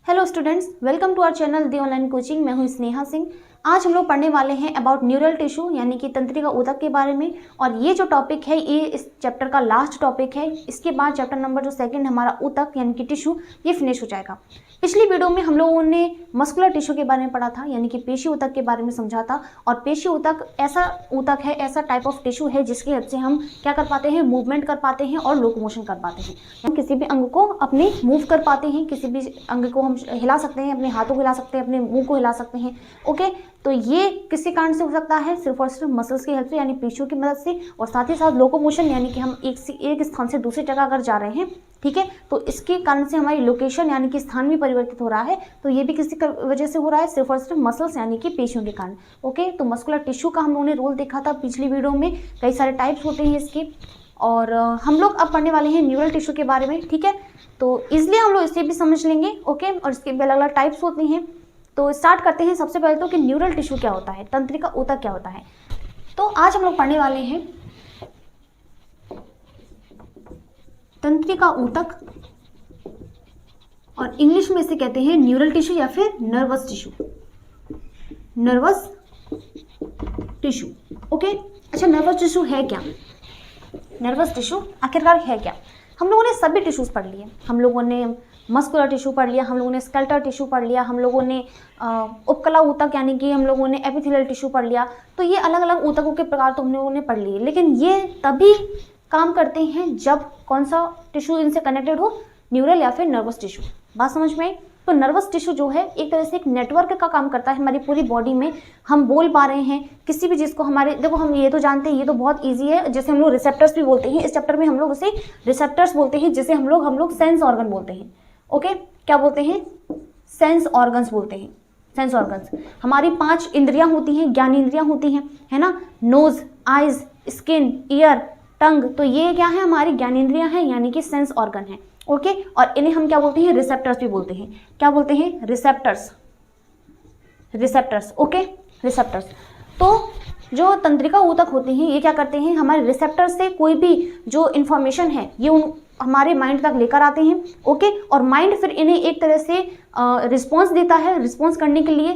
Hello students, welcome to our channel the online coaching. मैं हूं स्नेहा सिंह। आज हम लोग पढ़ने वाले हैं अबाउट न्यूरल टिश्यू यानी कि तंत्रिका ऊतक के बारे में। और ये जो टॉपिक है ये इस चैप्टर का लास्ट टॉपिक है। इसके बाद चैप्टर नंबर जो सेकंड हमारा ऊतक यानी कि टिश्यू ये फिनिश हो जाएगा। पिछली वीडियो में हम लोगों ने मस्कुलर टिश्यू के बारे में पढ़ा था यानी कि पेशी ऊतक के बारे में समझा था। और पेशी ऊतक ऐसा ऊतक है, ऐसा टाइप ऑफ टिश्यू है जिसकी हेल्प से हम क्या कर पाते हैं, मूवमेंट कर पाते हैं और लोकोमोशन कर पाते हैं। हम किसी भी अंग को अपने मूव कर पाते हैं, किसी भी अंग को हम हिला सकते हैं, अपने हाथों को हिला सकते हैं, अपने मुंह को हिला सकते हैं। ओके, तो ये किसी कारण से हो सकता है, सिर्फ और सिर्फ मसल्स की हेल्प से यानी पेशियों की मदद से। और साथ ही साथ लोकोमोशन यानी कि हम एक स्थान से दूसरी जगह अगर जा रहे हैं, ठीक है, तो इसके कारण से हमारी लोकेशन यानी कि स्थान भी परिवर्तित हो रहा है। तो ये भी किसी वजह से हो रहा है, सिर्फ और सिर्फ मसल्स यानी कि पेशियों के कारण। ओके, तो मस्कुलर टिश्यू का हम लोगों ने रोल देखा था पिछली वीडियो में। कई सारे टाइप्स होते हैं इसके। और हम लोग अब पढ़ने वाले हैं न्यूरल टिश्यू के बारे में, ठीक है। तो इसलिए हम लोग इसे भी समझ लेंगे। ओके, और इसके भी अलग अलग टाइप्स होती हैं। तो स्टार्ट करते हैं सबसे पहले तो कि न्यूरल टिश्यू क्या होता है, तंत्रिका ऊतक क्या होता है। तो आज हम लोग पढ़ने वाले हैं तंत्रिका ऊतक, और इंग्लिश में इसे कहते हैं न्यूरल टिश्यू या फिर nervous tissue. Nervous tissue, okay. अच्छा, नर्वस टिश्यू है क्या? नर्वस टिश्यू आखिरकार है क्या? हम लोगों ने सभी टिश्यूज पढ़ लिए। हम लोगों ने मस्कुलर टिश्यू पढ़ लिया, हम लोगों ने स्केलेटल टिश्यू पढ़ लिया, हम लोगों ने उपकला ऊतक यानी कि हम लोगों ने एपिथेलियल टिश्यू पढ़ लिया। तो ये अलग अलग ऊतकों के प्रकार तो हम लोगों ने पढ़ लिए। लेकिन ये तभी काम करते हैं जब कौन सा टिश्यू इनसे कनेक्टेड हो, न्यूरल या फिर नर्वस टिश्यू। बात समझ में आई? तो नर्वस टिश्यू जो है एक तरह से एक नेटवर्क का काम करता है हमारी पूरी बॉडी में। हम बोल पा रहे हैं किसी भी चीज़ को, हमारे देखो हम ये तो जानते हैं, ये तो बहुत इजी है, जैसे हम लोग रिसेप्टर्स भी बोलते हैं। इस चैप्टर में हम लोग उसे रिसेप्टर्स बोलते हैं, जिसे हम लोग सेंस ऑर्गन बोलते हैं। ओके, क्या बोलते हैं? सेंस ऑर्गन्स बोलते हैं। सेंस ऑर्गन्स हमारी 5 इंद्रियां होती हैं, ज्ञानेंद्रियां होती हैं, है ना। नोज, आइज, स्किन, ईयर, टंग, तो ये क्या है? हमारी ज्ञानेंद्रियां हैं यानी कि सेंस ऑर्गन है। ओके, और इन्हें हम क्या बोलते हैं? रिसेप्टर्स भी बोलते हैं। क्या बोलते हैं? रिसेप्टर्स। Receptors, okay, receptors. तो जो तंत्रिका ऊतक होते हैं ये क्या करते हैं? हमारे रिसेप्टर से कोई भी जो इन्फॉर्मेशन है ये हमारे माइंड तक लेकर आते हैं। ओके, और माइंड फिर इन्हें एक तरह से रिस्पॉन्स देता है। रिस्पॉन्स करने के लिए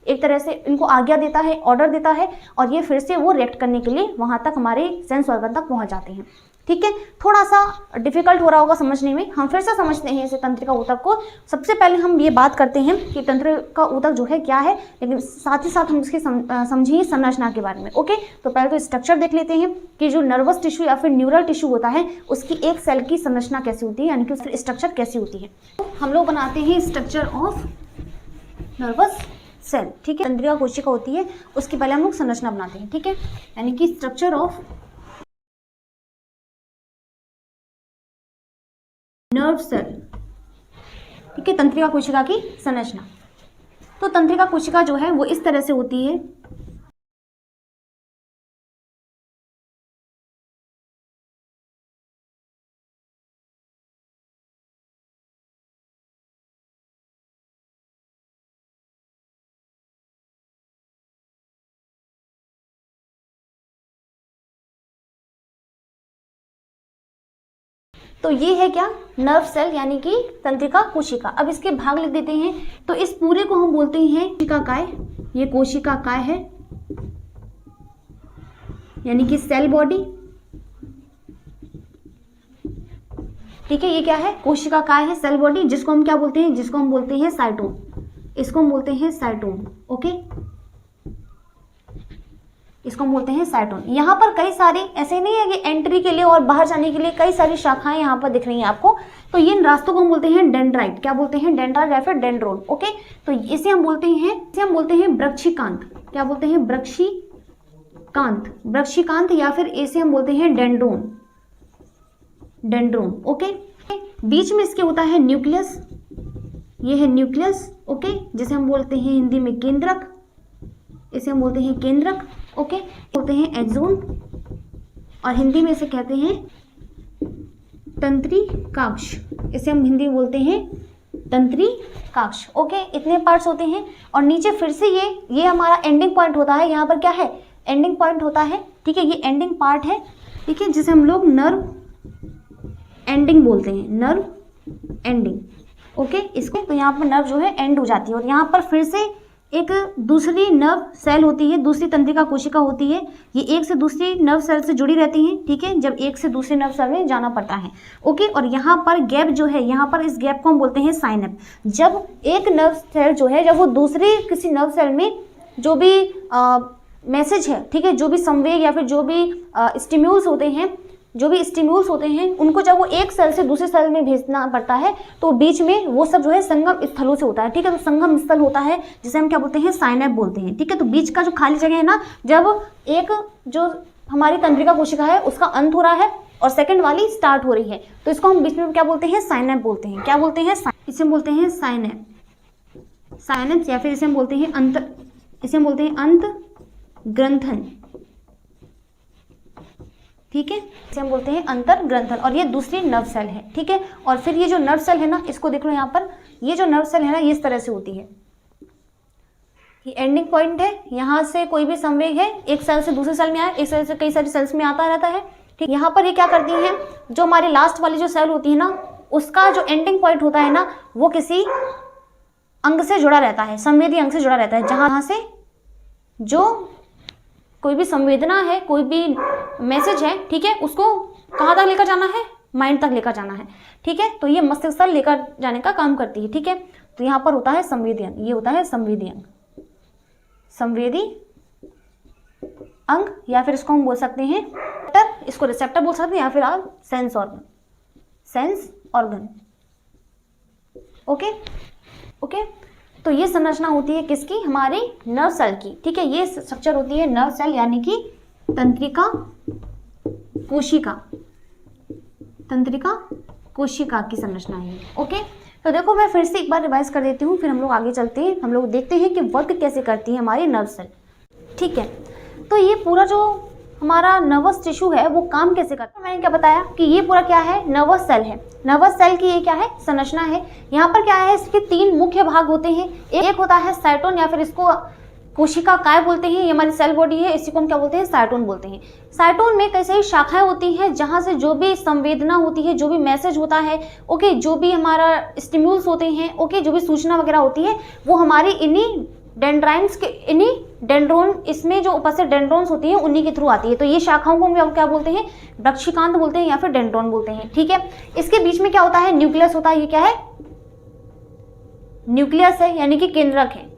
एक तरह से इनको आज्ञा देता है, ऑर्डर देता है, और ये फिर से वो रिएक्ट करने के लिए वहां तक हमारे सेंस ऑर्गन तक पहुंच जाते हैं। ठीक है, थोड़ा सा डिफिकल्ट हो रहा होगा समझने में। हम फिर से समझते हैं इसे तंत्रिका ऊतक को। सबसे पहले हम ये बात करते हैं कि तंत्रिका ऊतक जो है क्या है, लेकिन साथ ही साथ हम उसकी समझिए संरचना के बारे में। ओके, तो पहले तो स्ट्रक्चर देख लेते हैं कि जो नर्वस टिश्यू या फिर न्यूरल टिश्यू होता है उसकी एक सेल की संरचना कैसी होती है, यानी कि उसकी स्ट्रक्चर कैसी होती है। तो हम लोग बनाते हैं स्ट्रक्चर ऑफ नर्वस सेल, ठीक है। तंत्रिका कोशिका होती है, उसकी पहले हम लोग संरचना बनाते हैं, ठीक है, यानी कि स्ट्रक्चर ऑफ नर्व सेल, ठीक है, तंत्रिका कोशिका की संरचना। तो तंत्रिका कोशिका जो है वो इस तरह से होती है। तो ये है क्या? नर्व सेल यानी कि तंत्रिका कोशिका। अब इसके भाग लिख देते हैं। तो इस पूरे को हम बोलते हैं कोशिका काय। ये कोशिका काय है यानी कि सेल बॉडी, ठीक है। ये क्या है? कोशिका काय है, सेल बॉडी, जिसको हम क्या बोलते हैं? जिसको हम बोलते हैं साइटोम। इसको हम बोलते हैं साइटोम। ओके, इसको हम बोलते हैं साइटोन। यहाँ पर कई सारी, ऐसे नहीं है कि एंट्री के लिए और बाहर जाने के लिए कई सारी शाखाएं यहाँ पर दिख रही हैं आपको। तो ये रास्तों को हम बोलते हैं डेंड्राइट। क्या बोलते हैं? डेंड्राइट या फिर डेंड्रोन। ओके, तो इसे हम बोलते हैं वृक्षिकांत। क्या बोलते हैं? वृक्षिकांत, वृक्षिकांत, या फिर इसे हम बोलते हैं डेंड्रोन, डेंड्रोन। ओके, बीच में इसके होता है न्यूक्लियस। ये है न्यूक्लियस, ओके, जिसे हम बोलते हैं हिंदी में केंद्रक। इसे हम बोलते हैं केंद्रक। ओके, बोलते हैं एक्सोन, और हिंदी में इसे कहते हैं तंत्रिकाक्ष। इसे हम हिंदी में बोलते हैं तंत्रिकाक्ष। ओके, इतने पार्ट्स होते हैं। और नीचे फिर से ये हमारा एंडिंग पॉइंट होता है। यहाँ पर क्या है? एंडिंग पॉइंट होता है, ठीक है। ये एंडिंग पार्ट है, ठीक है, जिसे हम लोग नर्व एंडिंग बोलते हैं, नर्व एंडिंग। ओके, इसको तो यहाँ पर नर्व जो है एंड हो जाती है और यहाँ पर फिर से एक दूसरी नर्व सेल होती है, दूसरी तंत्रिका कोशिका होती है, ये एक से दूसरी नर्व सेल से जुड़ी रहती हैं, ठीक है, जब एक से दूसरी नर्व सेल में जाना पड़ता है। ओके, और यहाँ पर गैप जो है, यहाँ पर इस गैप को हम बोलते हैं साइनेप्स। जब एक नर्व सेल जो है, जब वो दूसरी किसी नर्व सेल में जो भी मैसेज है, ठीक है, जो भी संवेग या फिर जो भी स्टिम्यूल्स होते हैं, उनको जब वो एक सेल से दूसरे सेल में भेजना पड़ता है तो बीच में वो सब जो है संगम स्थलों से होता है, ठीक है। तो संगम स्थल होता है जिसे हम क्या बोलते हैं, साइनेप बोलते हैं, ठीक है। तो बीच का जो खाली जगह है ना, जब एक जो हमारी तंत्रिका कोशिका है उसका अंत हो रहा है और सेकंड वाली स्टार्ट हो रही है, तो इसको हम बीच में क्या बोलते हैं, साइनेप बोलते हैं। क्या बोलते हैं, इसे हम बोलते हैं साइनेप्स, या फिर इसे हम बोलते हैं अंत ग्रंथन, ठीक है, इसे हम बोलते हैं अंतर ग्रंथन। और ये दूसरी नर्व सेल है, ठीक है। और फिर ये जो नर्व सेल है ना, इसको देख लो यहाँ पर, ये जो नर्व सेल है ना, ये इस तरह से होती है, ये एंडिंग पॉइंट है, यहाँ से कोई भी संवेग है एक सेल से दूसरे सेल में आया, एक सेल से कई सारी सेल्स में आता रहता है, ठीक। यहाँ पर ये क्या करती हैं, जो हमारी लास्ट वाली जो सेल होती है ना, उसका जो एंडिंग पॉइंट होता है ना, वो किसी अंग से जुड़ा रहता है, संवेदी अंग से जुड़ा रहता है, जहाँ से जो कोई भी संवेदना है, कोई भी मैसेज है, ठीक है, उसको कहाँ तक लेकर जाना है, माइंड तक लेकर जाना है, ठीक है। तो ये मस्तिष्क तक लेकर जाने का काम करती है, ठीक है। तो यहाँ पर होता है संवेदी अंग, ये होता है संवेदी अंग, या फिर इसको हम बोल सकते हैं इसको रिसेप्टर बोल सकते हैं, या फिर आप सेंस ऑर्गन। ओके, तो ये संरचना होती है किसकी, हमारी नर्व सेल की, ठीक है। ये स्ट्रक्चर होती है नर्व सेल यानी कि तंत्रिका कोशिका की संरचना है। ओके, तो देखो मैं फिर से एक बार रिवाइज कर देती हूँ, फिर हम लोग आगे चलते हैं, हम लोग देखते हैं कि वर्क कैसे करती है हमारी नर्व सेल, ठीक है। तो ये पूरा जो हमारा नर्वस टिश्यू है वो काम कैसे करता है, मैंने क्या बताया कि ये पूरा क्या है, नर्वस सेल है। नर्वस सेल की ये क्या है, संरचना है। यहाँ पर क्या है, इसके 3 मुख्य भाग होते हैं। एक होता है साइटोन, या फिर इसको कोशिका काय बोलते हैं, ये हमारी सेल बॉडी है, इसी को हम क्या बोलते हैं, साइटोन बोलते हैं। साइटोन में कई सारी शाखाएं होती हैं, जहाँ से जो भी संवेदना होती है, जो भी मैसेज होता है, ओके, जो भी हमारा स्टिम्यूल्स होते हैं, ओके, जो भी सूचना वगैरह होती है, वो हमारी इन्हीं डेंड्रोन, इसमें जो उपस्थित डेंड्रोन्स होती हैं उन्हीं के थ्रू आती है। तो ये शाखाओं को हम क्या बोलते हैं, वृक्षिकांत बोलते हैं, या फिर डेंड्रोन बोलते हैं, ठीक है। इसके बीच में क्या होता है, न्यूक्लियस होता है। ये क्या है, न्यूक्लियस है, यानी कि केंद्रक है।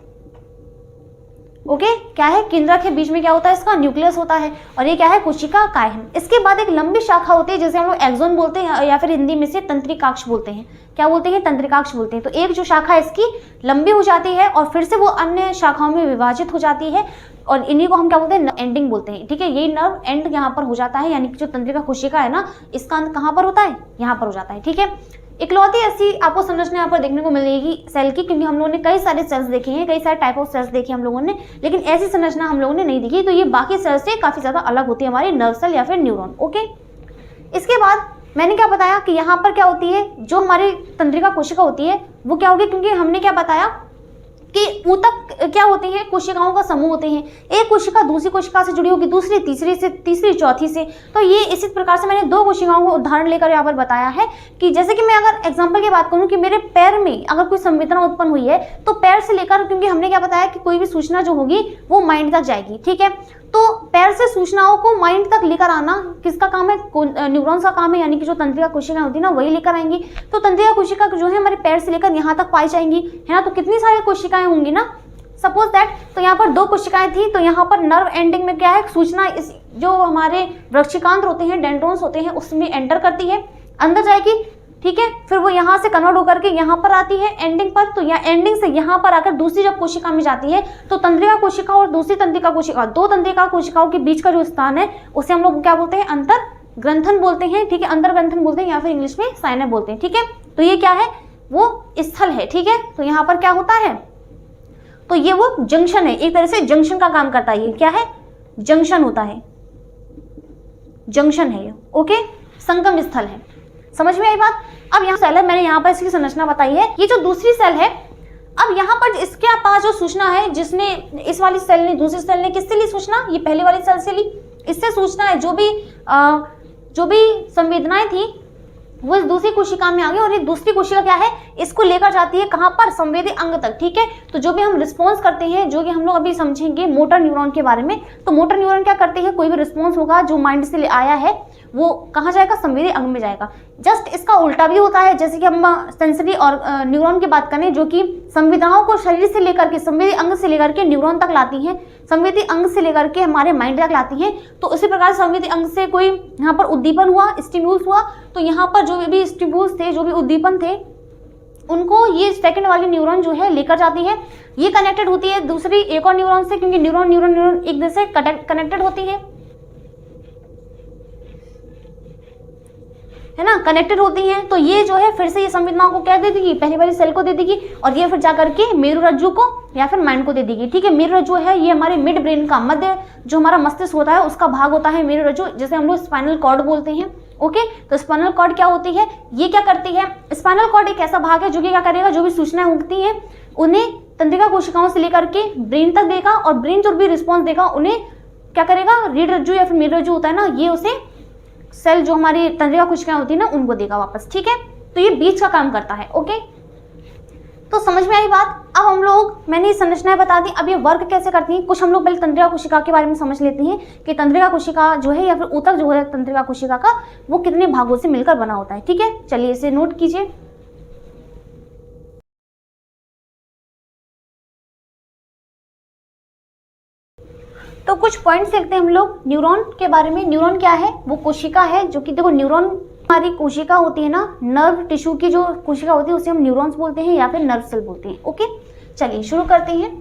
ओके, क्या है, केंद्रक है, बीच में क्या होता है, इसका न्यूक्लियस होता है। और ये क्या है, कोशिका काय है। इसके बाद एक लंबी शाखा होती है जिसे हम लोग एक्सोन बोलते हैं, या फिर हिंदी में से तंत्रिकाक्ष बोलते हैं। क्या बोलते हैं, तंत्रिकाक्ष बोलते हैं। तो एक जो शाखा इसकी लंबी हो जाती है और फिर से वो अन्य शाखाओं में विभाजित हो जाती है, और इन्हीं को हम क्या बोलते हैं, एंडिंग बोलते हैं, ठीक है। ये नर्व एंड यहाँ पर हो जाता है, यानी कि जो तंत्रिका कोशिका है ना, इसका अंत कहाँ पर होता है, यहाँ पर हो जाता है, ठीक है। इकलौती ऐसी आपको संरचना यहाँ पर देखने को मिलेगी सेल की, क्योंकि हम लोगों ने कई सारे सेल्स देखे हैं, कई सारे टाइप ऑफ सेल्स देखे हम लोगों ने, लेकिन ऐसी संरचना हम लोगों ने नहीं देखी। तो ये बाकी सेल्स से काफी ज्यादा अलग होती है हमारी नर्व सेल या फिर न्यूरॉन। ओके, इसके बाद मैंने क्या बताया कि यहाँ पर क्या होती है, जो हमारी तंत्रिका कोशिका होती है वो क्या होगी, क्योंकि हमने क्या बताया कि ऊतक क्या होते हैं, कोशिकाओं का समूह होते हैं। एक कोशिका दूसरी कोशिका से जुड़ी होगी, दूसरी तीसरी से, तीसरी चौथी से। तो ये इसी प्रकार से मैंने 2 कोशिकाओं को उदाहरण लेकर यहाँ पर बताया है कि जैसे कि मैं अगर एग्जांपल की बात करूँ कि मेरे पैर में अगर कोई संवेदना उत्पन्न हुई है, तो पैर से लेकर, क्योंकि हमने क्या बताया कि कोई भी सूचना जो होगी वो माइंड तक जाएगी, ठीक है। तो पैर से सूचनाओं को माइंड तक लेकर आना किसका काम है, न्यूरॉन्स का काम है, यानी कि जो तंत्रिका कोशिका होती है ना, वही लेकर आएंगी। तो तंत्रिका कोशिका जो है हमारे पैर से लेकर यहाँ तक पाई जाएंगी, है ना। तो कितनी सारी कोशिकाएं होंगी ना, सपोज दैट, तो यहाँ पर 2 कोशिकाएं थी, तो यहाँ पर नर्व एंडिंग में क्या है, सूचना इस जो हमारे वृक्षिकांत होते हैं, डेंड्रोन्स होते हैं, उसमें एंटर करती है, अंदर जाएगी, ठीक है। फिर वो यहाँ से कन्वर्ट होकर के यहाँ पर आती है एंडिंग पर, तो यहाँ एंडिंग से यहाँ पर आकर दूसरी जब कोशिका में जाती है, तो तंत्रिका कोशिका और दूसरी तंत्रिका कोशिका, 2 तंत्रिका कोशिकाओं के बीच का जो स्थान है उसे हम लोग क्या बोलते हैं, अंतर ग्रंथन बोलते हैं, ठीक है। अंतर ग्रंथन बोलते हैं, या फिर इंग्लिश में साइनेप बोलते हैं, ठीक है। तो ये क्या है, वो स्थल है, ठीक है। तो यहाँ पर क्या होता है, तो ये वो जंक्शन है, एक तरह से जंक्शन का काम करता है। ये क्या है, जंक्शन होता है, जंक्शन है ये, ओके, संगम स्थल है। समझ में आई बात। अब यहाँ सेल है, मैंने यहाँ पर इसकी संरचना बताई है। ये जो दूसरी सेल है, अब यहाँ पर इसके पास जो सूचना है, जिसने इस वाली सेल ने, दूसरी सेल ने किससे ली सूचना, ये पहले वाली सेल से ली। इससे सूचना है, जो भी संवेदनाएं थी, वो इस दूसरी कोशिका में आ गई और ये दूसरी कोशिका क्या है, इसको लेकर जाती है कहाँ पर, संवेदी अंग तक। ठीक है, तो जो भी हम रिस्पॉन्स करते हैं, जो कि हम लोग अभी समझेंगे मोटर न्यूरॉन के बारे में, तो मोटर न्यूरॉन क्या करते हैं, कोई भी रिस्पॉन्स होगा जो माइंड से आया है वो कहाँ जाएगा, संवेदी अंग में जाएगा। जस्ट इसका उल्टा भी होता है, जैसे कि हम सेंसरी और न्यूरॉन की बात करें, जो कि संवेदनाओं को शरीर से लेकर के, संवेदी अंग से लेकर के न्यूरॉन तक लाती हैं, संवेदी अंग से लेकर के हमारे माइंड तक लाती हैं। तो उसी प्रकार संवेदी अंग से कोई यहाँ पर उद्दीपन हुआ, स्टिम्यूल्स हुआ, तो यहाँ पर जो भी स्टिम्यूल्स थे, जो भी उद्दीपन थे, उनको ये सेकंड वाली न्यूरॉन जो है लेकर जाती है। ये कनेक्टेड होती है दूसरी एक और न्यूरॉन से, क्योंकि न्यूरॉन न्यूरॉन न्यूरॉन एक दूसरे से कनेक्टेड होती है ना, कनेक्टेड होती हैं। तो ये जो है फिर से ये संवेदनाओं को क्या दे देगी, पहली वाली सेल को दे देगी, और ये फिर जाकर के मेरुरज्जु को या फिर माइंड को दे देगी। ठीक है, मेरुरज्जु है ये हमारे मिड ब्रेन का, मध्य जो हमारा मस्तिष्क होता है उसका भाग होता है मेरुरज्जु, जिसे हम लोग स्पाइनल कॉर्ड बोलते हैं। ओके, तो स्पाइनल कॉर्ड क्या होती है, ये क्या करती है, स्पाइनल कॉर्ड एक ऐसा भाग है जो कि क्या करेगा, जो भी सूचनाएं होती हैं उन्हें तंत्रिका कोशिकाओं से लेकर के ब्रेन तक देगा, और ब्रेन जो भी रिस्पॉन्स देगा उन्हें क्या करेगा, रीढ़ रज्जु या फिर मेरुरज्जु होता है ना, ये उसे सेल जो हमारी तंत्रिका कोशिकाएं होती है ना उनको देगा वापस। ठीक है, तो ये बीच का काम करता है। ओके, तो समझ में आई बात। अब हम लोग, मैंने ये संरचनाएं बता दी, अब ये वर्क कैसे करती हैं, कुछ हम लोग पहले तंत्रिका कोशिका के बारे में समझ लेते हैं कि तंत्रिका कोशिका जो है या फिर ऊतक जो है तंत्रिका कोशिका का, वो कितने भागों से मिलकर बना होता है। ठीक है, चलिए इसे नोट कीजिए। तो कुछ पॉइंट्स देखते हैं हम लोग न्यूरॉन के बारे में। न्यूरॉन क्या है, वो कोशिका है जो कि, देखो न्यूरॉन हमारी कोशिका होती है ना, नर्व टिश्यू की जो कोशिका होती है उसे हम न्यूरॉन्स बोलते हैं या फिर नर्व सेल बोलते हैं। ओके, चलिए शुरू करते हैं।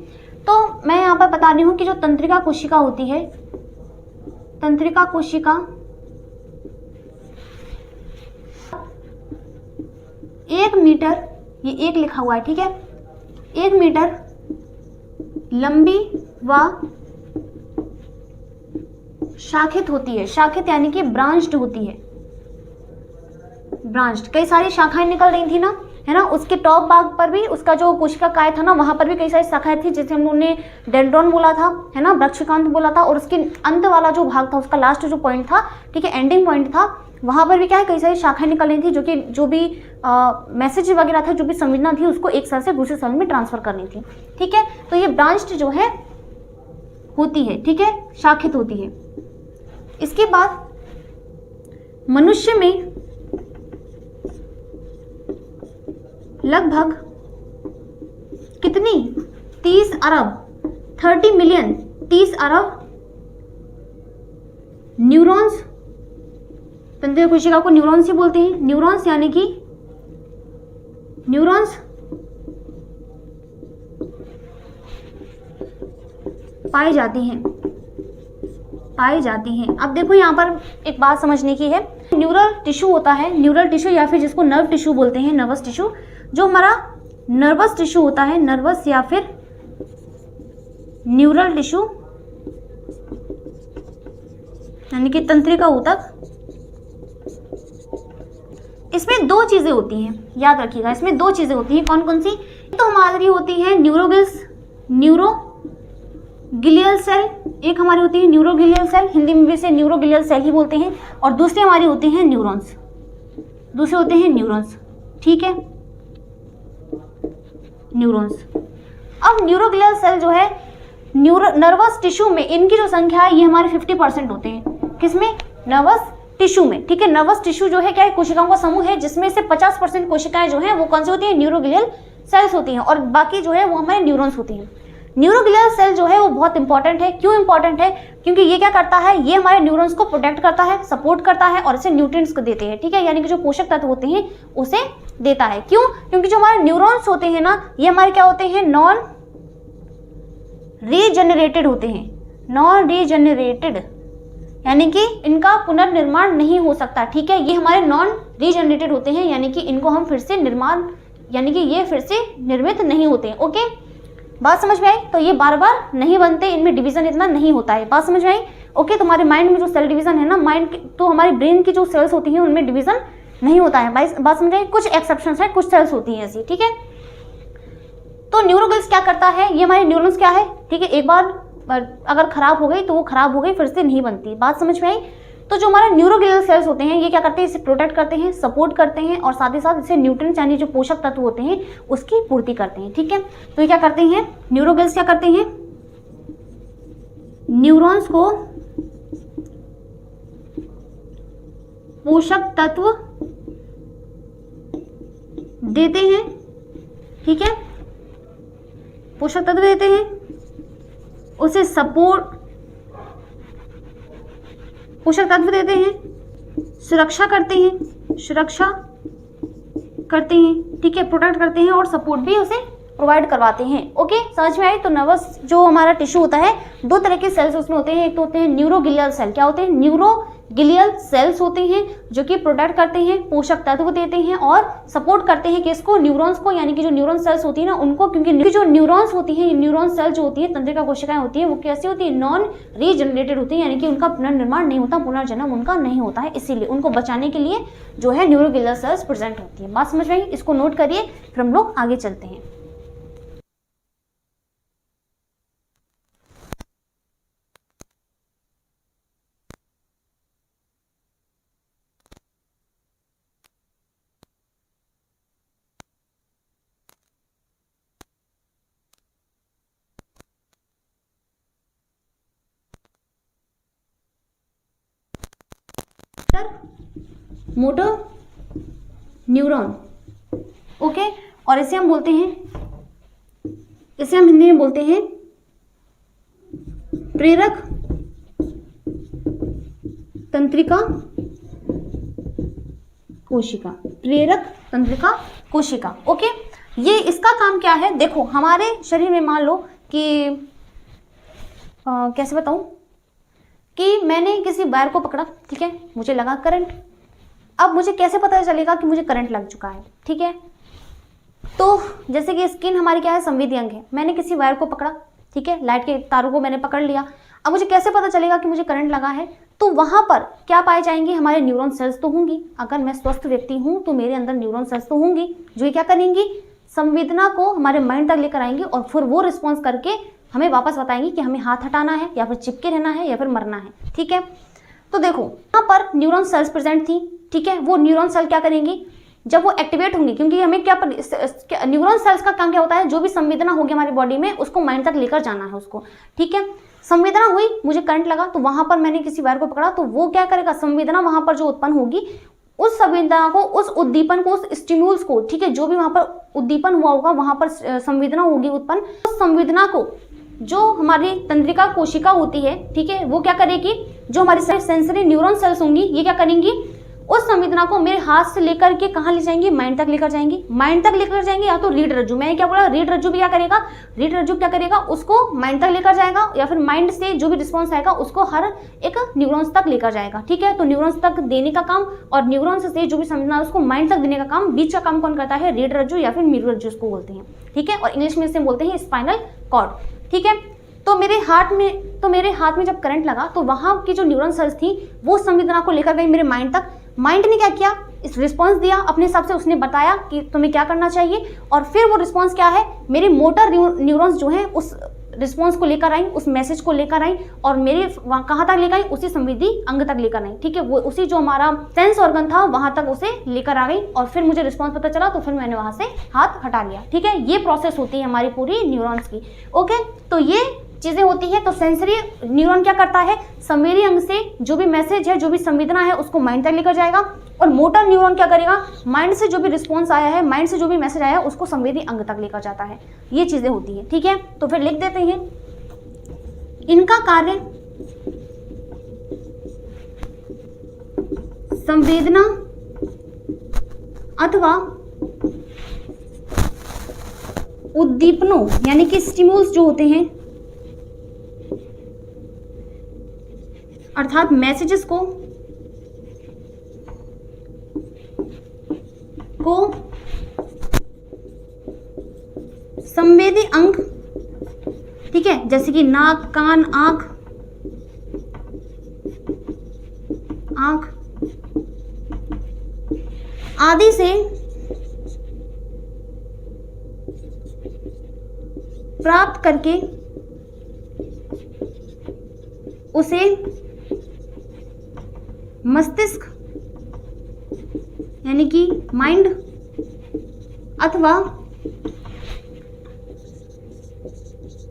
तो मैं यहाँ पर बता रही हूँ कि जो तंत्रिका कोशिका होती है, तंत्रिका कोशिका 1 मीटर, ये 1 लिखा हुआ है, ठीक है, 1 मीटर लंबी व शाखित होती है। शाखित यानी कि ब्रांच्ड होती है, ब्रांच्ड, कई सारी शाखाएं निकल रही थी ना, है ना, उसके टॉप भाग पर भी, उसका जो कोशिका काय था ना, वहां पर भी कई सारी शाखाएं थी, जैसे हम लोगों ने डेंड्रॉन बोला था, है ना, वृक्षकांत बोला था, और उसके अंत वाला जो भाग था, उसका लास्ट जो पॉइंट था, ठीक है, एंडिंग पॉइंट था, वहां पर भी क्या है, कई सारी शाखाएं निकल रही थी, जो कि जो भी मैसेज वगैरह था, जो भी संवेदना थी, उसको एक सेल से दूसरे सेल में ट्रांसफर करनी थी। ठीक है, तो ये ब्रांच्ड जो है होती है, ठीक है, शाखित होती है। इसके बाद मनुष्य में लगभग कितनी, 30 अरब 30 मिलियन 30 अरब न्यूरॉन्स, तंत्रिका कोशिका को न्यूरॉन्स ही बोलते हैं, न्यूरॉन्स यानी कि न्यूरॉन्स पाई जाती हैं, पाई जाती हैं। अब देखो यहाँ पर एक बात समझने की है, न्यूरल टिश्यू होता है, न्यूरल टिश्यू या फिर जिसको नर्व टिश्यू बोलते हैं, नर्वस टिश्यू, जो हमारा नर्वस टिश्यू होता है, नर्वस या फिर न्यूरल टिश्यू यानी कि तंत्रिका ऊतक, इसमें 2 चीजें होती हैं, याद रखिएगा, इसमें 2 चीजें होती हैं। कौन कौन सी, तो हमारी होती है न्यूरोगिलियल सेल, एक हमारी होती है न्यूरोगिलियल सेल, हिंदी में भी इसे न्यूरोगिलियल सेल ही बोलते हैं, और दूसरी हमारी होती हैं न्यूरॉन्स, दूसरे होते हैं न्यूरॉन्स। ठीक है, न्यूरॉन्स। अब न्यूरोगिलियल सेल जो है नर्वस टिश्यू में, इनकी जो संख्या है ये हमारे 50% होते हैं। किसमें, नर्वस टिश्यू में। ठीक है, नर्वस टिश्यू जो है क्या है, कोशिकाओं का समूह है, जिसमें से 50% कोशिकाएं जो हैं वो कौन सी होती हैं, न्यूरोगिलियल सेल्स होती हैं, और बाकी जो है वो हमारे न्यूरॉन्स होती हैं। न्यूरोगिलियल सेल जो है वो बहुत इंपॉर्टेंट है। क्यों इंपॉर्टेंट है, क्योंकि ये क्या करता है, ये हमारे न्यूरॉन्स को प्रोटेक्ट करता है, सपोर्ट करता है, और इसे न्यूट्रिएंट्स को देते हैं। ठीक है, यानी कि जो पोषक तत्व होते हैं उसे देता है। क्यों, क्योंकि जो हमारे न्यूरॉन्स होते हैं ना, ये हमारे क्या होते हैं, नॉन रीजेनरेटेड होते हैं, नॉन रीजेनरेटेड, यानी कि इनका पुनर्निर्माण नहीं हो सकता। ठीक है, ये हमारे नॉन रीजेनरेटेड होते हैं, यानी कि इनको हम फिर से निर्माण, यानी कि ये फिर से निर्मित नहीं होते हैं। ओके, बात समझ में आई। तो ये बार बार नहीं बनते, इनमें डिवीजन इतना नहीं होता है। बात समझ में आई। ओके, तो हमारे माइंड में जो सेल डिवीजन है ना, माइंड तो हमारे ब्रेन की जो सेल्स होती हैं उनमें डिवीजन नहीं होता है। बात समझ आई। कुछ एक्सेप्शंस है, कुछ सेल्स होती हैं ऐसी। ठीक है, तो न्यूरोगिल्स क्या करता है, ये हमारे न्यूरॉन्स क्या है, ठीक है, एक बार अगर खराब हो गई तो वो खराब हो गई, फिर से नहीं बनती। बात समझ में आई। तो जो हमारे न्यूरोग्लियल सेल्स होते हैं ये क्या करते हैं, इसे प्रोटेक्ट करते हैं, सपोर्ट करते हैं और साथ ही साथ इसे न्यूट्रिएंट्स यानी जो पोषक तत्व होते हैं उसकी पूर्ति करते हैं। ठीक है, तो ये क्या करते हैं, न्यूरोग्लियल्स क्या करते हैं, न्यूरॉन्स को पोषक तत्व देते हैं। ठीक है, पोषक तत्व देते हैं, उसे सपोर्ट, पोषक तत्व देते हैं, सुरक्षा करते हैं, सुरक्षा करते हैं। ठीक है, प्रोटेक्ट करते हैं और सपोर्ट भी उसे प्रोवाइड करवाते हैं। ओके, समझ में आई। तो नर्वस जो हमारा टिश्यू होता है, दो तरह के सेल्स उसमें होते हैं। एक तो होते हैं न्यूरोग्लियल सेल, क्या होते हैं, न्यूरोग्लियल सेल्स होते हैं जो कि प्रोटेक्ट करते हैं, पोषक तत्व देते हैं और सपोर्ट करते हैं किसको, न्यूरॉन्स को, यानी कि जो न्यूरॉन सेल्स होती है ना उनको, क्योंकि जो न्यूरॉन्स होती हैं, न्यूरॉन सेल जो होती है, तंत्रिका कोशिकाएं होती है, वो कैसी होती है, नॉन रीजनरेटेड होती है, यानी कि उनका पुनर्निर्माण नहीं होता, पुनर्जन्म उनका नहीं होता है, इसीलिए उनको बचाने के लिए जो है न्यूरोग्लियल सेल्स प्रेजेंट होती है। बात समझ में आई, इसको नोट करिए, फिर हम लोग आगे चलते हैं। मोटर न्यूरॉन, ओके, और इसे हम बोलते हैं, इसे हम हिंदी में बोलते हैं प्रेरक तंत्रिका कोशिका, प्रेरक तंत्रिका कोशिका। ओके, ये इसका काम क्या है, देखो हमारे शरीर में मान लो कि कैसे बताऊं, कि मैंने किसी वायर को पकड़ा, ठीक है, मुझे लगा करंट। अब मुझे कैसे पता चलेगा कि मुझे करंट लग चुका है, ठीक है, तो जैसे कि स्किन हमारी क्या है, संवेदी अंग है, मैंने किसी वायर को पकड़ा, ठीक है, लाइट के तारों को मैंने पकड़ लिया, अब मुझे कैसे पता चलेगा कि मुझे करंट लगा है, तो वहां पर क्या पाए जाएंगे, हमारे न्यूरॉन सेल्स तो होंगी, अगर मैं स्वस्थ व्यक्ति हूं तो मेरे अंदर न्यूरॉन सेल्स तो होंगी, जो क्या करेंगी, संवेदना को हमारे माइंड तक लेकर आएंगे और फिर वो रिस्पॉन्स करके हमें वापस बताएंगे कि हमें हाथ हटाना है या फिर चिपके रहना है या फिर मरना है। ठीक है, तो देखो यहाँ पर न्यूरॉन सेल्स प्रेजेंट थी, ठीक है, वो न्यूरॉन सेल क्या करेंगी, जब वो एक्टिवेट होंगी, क्योंकि हमें क्या न्यूरॉन सेल्स का काम क्या होता है, जो भी संवेदना होगी हमारी बॉडी में उसको माइंड तक लेकर जाना है उसको। ठीक है, संवेदना हुई, मुझे करंट लगा, तो वहां पर मैंने किसी वायर को पकड़ा, तो वो क्या करेगा, संवेदना वहां पर जो उत्पन्न होगी, उस संवेदना को, उस उद्दीपन को, उस स्टिम्यूल्स को, ठीक है, जो भी वहां पर उद्दीपन हुआ होगा, वहां पर संवेदना होगी उत्पन्न, उस संवेदना को जो हमारी तंत्रिका कोशिका होती है, ठीक है, वो क्या करेगी, जो हमारी सेंसरी न्यूरॉन सेल्स होंगी, ये क्या करेंगी, उस संवेदना को मेरे हाथ से लेकर के कहाँ ले जाएंगी, माइंड तक लेकर जाएंगी, माइंड तक लेकर जाएंगे, या तो रीढ़ रज्जु, मैंने क्या बोला, रीढ़ रज्जु भी क्या करेगा, रीढ़ रज्जु क्या करेगा, उसको माइंड तक लेकर जाएगा, या फिर माइंड से जो भी रिस्पॉन्स आएगा उसको हर एक न्यूरॉन्स तक लेकर जाएगा। ठीक है, तो न्यूरॉन्स तक देने का काम और न्यूरॉन्स से जो भी संवेदना उसको माइंड तक देने का काम, बीच का काम कौन करता है, रीढ़ रज्जु या फिर मेरु रज्जु उसको बोलते हैं। ठीक है, और इंग्लिश में इसे बोलते हैं स्पाइनल कॉर्ड। ठीक है, तो मेरे हाथ में जब करंट लगा तो वहां की जो न्यूरॉन सेल्स थी वो संवेदना को लेकर गई मेरे माइंड तक, माइंड ने क्या किया, इस रिस्पॉन्स दिया अपने हिसाब से, उसने बताया कि तुम्हें क्या करना चाहिए, और फिर वो रिस्पॉन्स क्या है, मेरे मोटर न्यूरॉन्स जो हैं उस रिस्पॉन्स को लेकर आई, उस मैसेज को लेकर आई और मेरे कहाँ तक लेकर आई, उसी संवेदी अंग तक लेकर आई। ठीक है, वो उसी जो हमारा सेंस ऑर्गन था वहां तक उसे लेकर आ गई और फिर मुझे रिस्पॉन्स पता चला, तो फिर मैंने वहां से हाथ हटा लिया। ठीक है, ये प्रोसेस होती है हमारी पूरी न्यूरॉन्स की। ओके, तो ये चीजें होती है। तो सेंसरी न्यूरॉन क्या करता है, संवेदी अंग से जो भी मैसेज है, जो भी संवेदना है उसको माइंड तक लेकर जाएगा, और मोटर न्यूरॉन क्या करेगा, माइंड से जो भी रिस्पॉन्स आया है, माइंड से जो भी मैसेज आया है उसको संवेदी अंग तक लेकर जाता है। ये चीजें होती है। ठीक है, तो फिर लिख देते हैं, इनका कार्य संवेदना अथवा उद्दीपनों यानी कि स्टिम्युल्स जो होते हैं, अर्थात मैसेजेस को संवेदी अंग, ठीक है, जैसे कि नाक, कान, आंख आदि से प्राप्त करके उसे मस्तिष्क यानी कि माइंड अथवा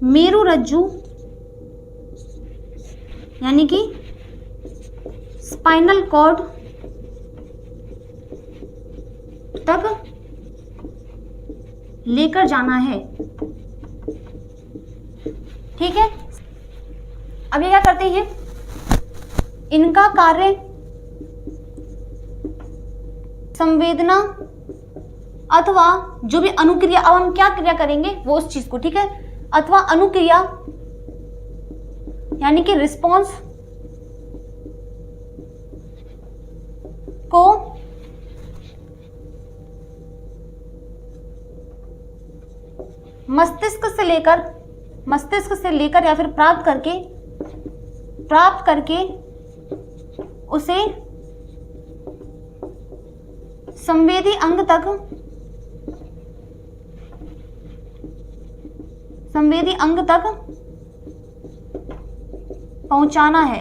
मेरुरज्जु यानी कि स्पाइनल कॉर्ड तक लेकर जाना है। ठीक है, अब ये क्या करते हैं, इनका कार्य संवेदना अथवा जो भी अनुक्रिया, अब हम क्या क्रिया करेंगे वो उस चीज को, ठीक है, अथवा अनुक्रिया यानी कि रिस्पॉन्स को मस्तिष्क से लेकर या फिर प्राप्त करके उसे संवेदी अंग तक पहुंचाना है।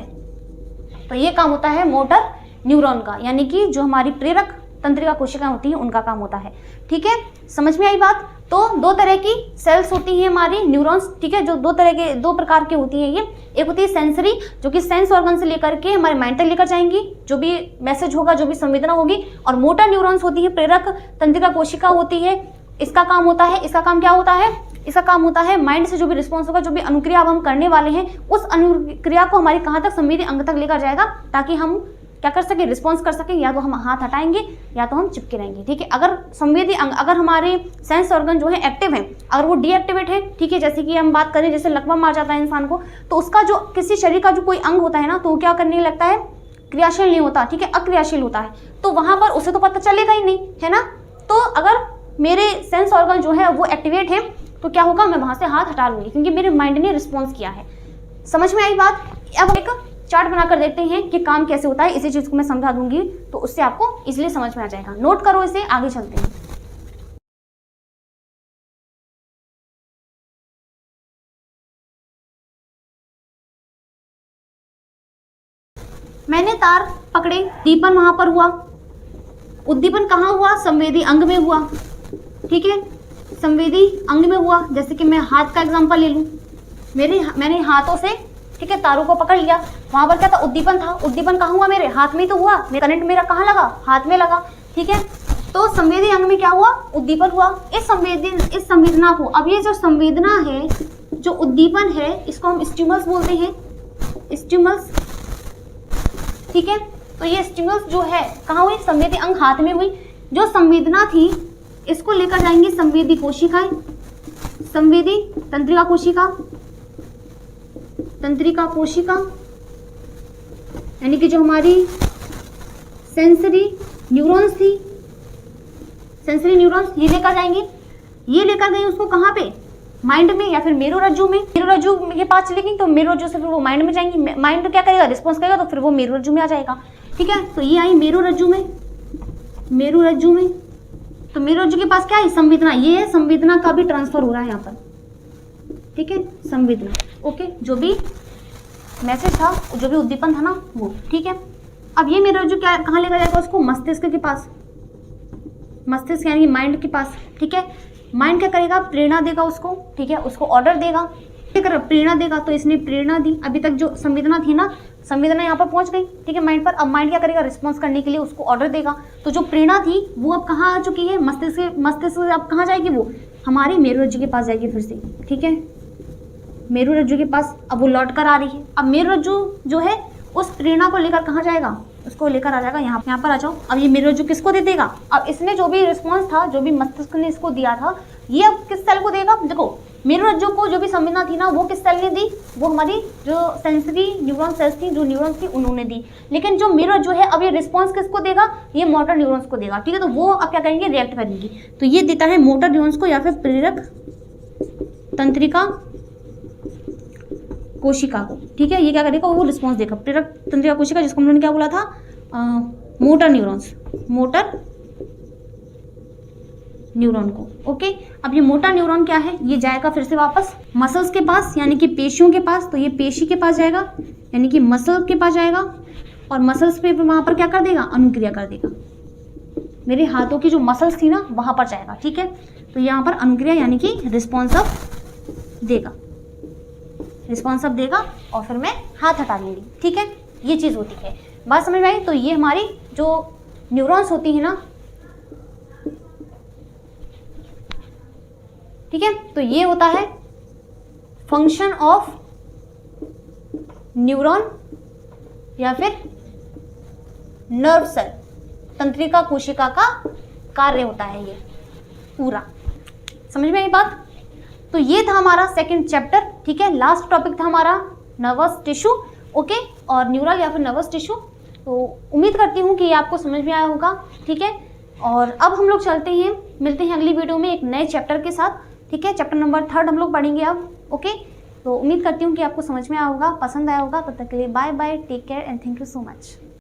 तो ये काम होता है मोटर न्यूरॉन का, यानी कि जो हमारी प्रेरक तंत्रिका कोशिकाएं होती हैं उनका काम होता है। ठीक है, समझ में आई बात। तो दो तरह की सेल्स होती हैं हमारी न्यूरॉन्स, ठीक है, जो दो प्रकार की होती हैं। ये एक होती है सेंसरी, जो कि सेंस ऑर्गन से लेकर के हमारे माइंड तक लेकर जाएंगी, जो भी मैसेज होगा, जो भी संवेदना होगी। और मोटर न्यूरॉन्स होती है, प्रेरक तंत्रिका कोशिका होती है। इसका काम होता है, इसका काम क्या होता है, इसका काम होता है माइंड से जो भी रिस्पॉन्स होगा, जो भी अनुक्रिया अब हम करने वाले हैं, उस अनुक्रिया को हमारी कहाँ तक, संवेदी अंग तक लेकर जाएगा, ताकि हम क्या कर सके, रिस्पॉन्स कर सके। या तो हम हाथ हटाएंगे या तो हम चिपके रहेंगे। ठीक है, अगर संवेदी अंग, अगर हमारे सेंस ऑर्गन जो है एक्टिव है, अगर वो डीएक्टिवेट है, ठीक है, जैसे कि हम बात करें जैसे लकवा मार जाता है इंसान को, तो उसका जो किसी शरीर का जो कोई अंग होता है ना, तो वो क्या करने लगता है, क्रियाशील नहीं होता, ठीक है, अक्रियाशील होता है। तो वहां पर उसे तो पता चलेगा ही नहीं, है ना। तो अगर मेरे सेंस ऑर्गन जो है वो एक्टिवेट है, तो क्या होगा, मैं वहां से हाथ हटा लूंगी, क्योंकि मेरे माइंड ने रिस्पॉन्स किया है। समझ में आई बात। अब एक चार्ट बनाकर देखते हैं कि काम कैसे होता है। इसी चीज को मैं समझा दूंगी, तो उससे आपको इसलिए समझ में आ जाएगा। नोट करो इसे, आगे चलते हैं। मैंने तार पकड़े, उद्दीपन वहां पर हुआ। उद्दीपन कहाँ हुआ, संवेदी अंग में हुआ। ठीक है, संवेदी अंग में हुआ। जैसे कि मैं हाथ का एग्जांपल ले लूं, मैंने हाथों से, ठीक है, तारों को पकड़ लिया, वहां पर क्या था, उद्दीपन था। उद्दीपन कहाँ हुआ, मेरे हाथ में ही तो हुआ, करंट मेरा कहाँ लगा, हाथ में लगा। ठीक है, तो संवेदी अंग में क्या हुआ, उद्दीपन हुआ। इस संवेदना को, अब ये जो संवेदना है, जो उद्दीपन है, इसको हम स्टिमुलस बोलते हैं, स्टिमुलस। ठीक है, तो ये स्टिमुलस जो है कहाँ हुई, संवेदी अंग हाथ में हुई। जो संवेदना थी इसको लेकर जाएंगे संवेदी कोशिकाएं, संवेदी तंत्रिका कोशिका, यानी कि जो हमारी सेंसरी न्यूरॉन्स थी, सेंसरी न्यूरॉन्स, ये लेकर जाएंगे। ये लेकर गई उसको कहाँ पे, माइंड में या फिर मेरुरज्जु में। मेरुरज्जु के पास चलेगी तो मेरुरज्जु से फिर वो माइंड में जाएंगी। माइंड क्या करेगा, रिस्पॉन्स करेगा, तो फिर वो मेरुरज्जु में आ जाएगा। ठीक है, तो ये आई मेरुरज्जु में। तो मेरुरज्जु के पास क्या है, संवेदना। ये है संवेदना का भी ट्रांसफर हो रहा है यहाँ पर। ठीक है, संवेदना, ओके, जो भी मैसेज था, जो भी उद्दीपन था ना वो। ठीक है, अब ये मेरुरज्जु क्या कहाँ लेकर जाएगा उसको, मस्तिष्क के पास, मस्तिष्क यानी माइंड के पास। ठीक है, माइंड क्या करेगा, प्रेरणा देगा उसको। ठीक है, उसको ऑर्डर देगा, प्रेरणा देगा। तो इसने प्रेरणा दी। अभी तक जो संवेदना थी ना, संवेदना यहाँ पर पहुंच गई, ठीक है, माइंड पर। अब माइंड क्या करेगा, रिस्पॉन्स करने के लिए उसको ऑर्डर देगा। तो जो प्रेरणा थी वो अब कहाँ आ चुकी है, मस्तिष्क से अब कहाँ जाएगी, वो हमारी मेरुरज्जु के पास जाएगी फिर से। ठीक है, मेरुरज्जु के पास अब वो लौट कर आ रही है। अब मेरुरज्जु जो है उस प्रेरणा को लेकर कहाँ जाएगा, उसको लेकर आ जाएगा यहाँ पर आ जाओ। अब ये मेरुरज्जु किसको दे देगा, अब इसने जो भी रिस्पॉन्स था, जो भी मस्तिष्क ने इसको दिया था, ये अब किस सेल को देगा। देखो, मेरुरज्जु को जो भी संवेदना थी ना, वो किस सेल ने दी, वो हमारी जो सेंसरी न्यूरॉन सेल्स थी, जो न्यूरॉन्स थी, उन्होंने दी। लेकिन जो मेरुरज्जु है अब ये रिस्पॉन्स किसको देगा, ये मोटर न्यूरॉन्स को देगा। ठीक है, तो वो अब क्या करेंगे, रिएक्ट करेंगी। तो ये देता है मोटर न्यूरॉन्स को या फिर प्रेरक तंत्रिका कोशिका को। ठीक है, ये क्या करेगा, वो रिस्पॉन्स देगा, प्रेरक तंत्रिका कोशिका, जिसको हम लोगों ने क्या बोला था, मोटर न्यूरॉन्स, मोटर न्यूरॉन को। ओके, अब ये मोटर न्यूरॉन क्या है, ये जाएगा फिर से वापस मसल्स के पास, यानी कि पेशियों के पास। तो ये पेशी के पास जाएगा, यानी कि मसल के पास जाएगा। और मसल्स पे वहाँ पर क्या कर देगा, अनुक्रिया कर देगा। मेरे हाथों की जो मसल्स थी ना वहाँ पर जाएगा, ठीक है। तो यहाँ पर अनुक्रिया यानी कि रिस्पॉन्स ऑफ देगा, रिस्पॉन्स ऑफ देगा और फिर मैं हाथ हटा लूँगी, ठीक है। ये चीज़ होती है, बात समझ में आई। तो ये हमारी जो न्यूरॉन्स होती है ना, ठीक है, तो ये होता है फंक्शन ऑफ न्यूरॉन या फिर नर्व सेल, तंत्रिका कोशिका का कार्य होता है ये पूरा। समझ में आई बात। तो ये था हमारा सेकंड चैप्टर, ठीक है। लास्ट टॉपिक था हमारा नर्वस टिश्यू, ओके, और न्यूरल या फिर नर्वस टिश्यू। तो उम्मीद करती हूँ कि ये आपको समझ में आया होगा, ठीक है। और अब हम लोग चलते हैं, मिलते हैं अगली वीडियो में एक नए चैप्टर के साथ, ठीक है। चैप्टर नंबर 3 हम लोग पढ़ेंगे अब, ओके। तो उम्मीद करती हूँ कि आपको समझ में आया होगा, पसंद आया होगा। तब तक के लिए bye bye, take care and thank you so much.